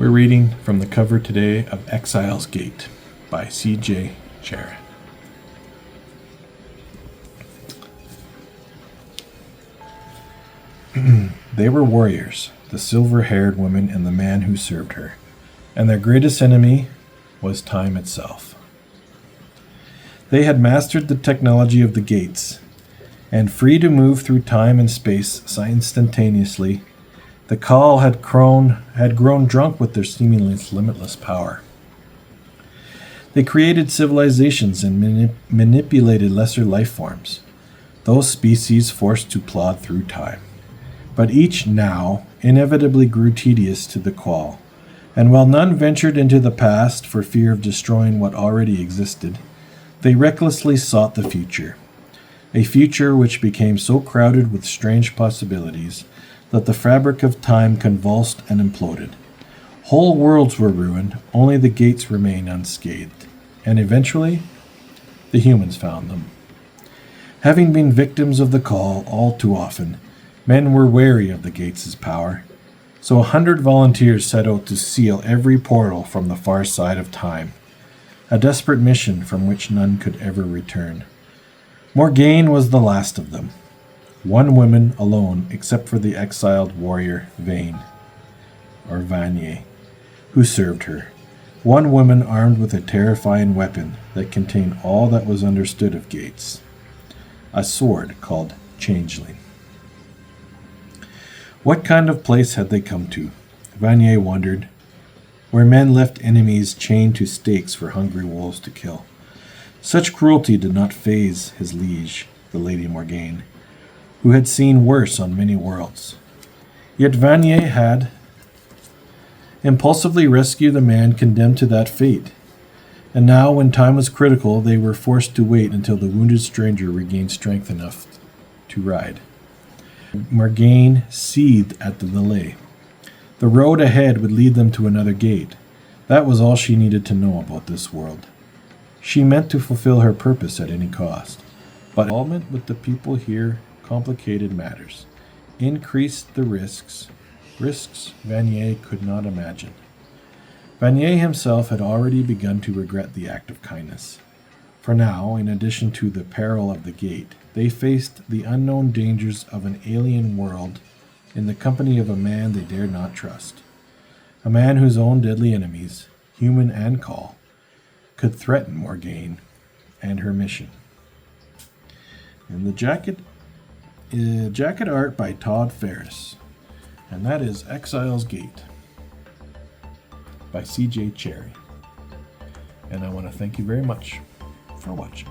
We're reading from the cover today of Exiles Gate by C.J. Cherryh. They were warriors, the silver-haired woman and the man who served her, and their greatest enemy was time itself. They had mastered the technology of the gates, and free to move through time and space instantaneously, the Call had grown drunk with their seemingly limitless power. They created civilizations and manipulated lesser life forms, those species forced to plod through time. But each now inevitably grew tedious to the Qual, and while none ventured into the past for fear of destroying what already existed, they recklessly sought the future, a future which became so crowded with strange possibilities that the fabric of time convulsed and imploded. Whole worlds were ruined, only the gates remained unscathed, and eventually the humans found them. Having been victims of the Call all too often, men were wary of the gates' power, so 100 volunteers set out to seal every portal from the far side of time, a desperate mission from which none could ever return. Morgaine was the last of them, one woman alone except for the exiled warrior Vanyeh, who served her. One woman armed with a terrifying weapon that contained all that was understood of gates, a sword called Changeling. What kind of place had they come to, Vanyeh wondered, where men left enemies chained to stakes for hungry wolves to kill? Such cruelty did not faze his liege, the Lady Morgaine, who had seen worse on many worlds. Yet Vanyeh had impulsively rescued a man condemned to that fate, and now when time was critical they were forced to wait until the wounded stranger regained strength enough to ride. Morgaine seethed at the delay. The road ahead would lead them to another gate. That was all she needed to know about this world. She meant to fulfill her purpose at any cost, but involvement with the people here complicated matters, increased the risks Vanyeh could not imagine. Vanyeh himself had already begun to regret the act of kindness. For now, in addition to the peril of the gate, they faced the unknown dangers of an alien world in the company of a man they dared not trust. A man whose own deadly enemies, human and Call, could threaten Morgaine and her mission. And the jacket art by Todd Ferris. And that is Exiles Gate by C.J. Cherryh. And I want to thank you very much for watching.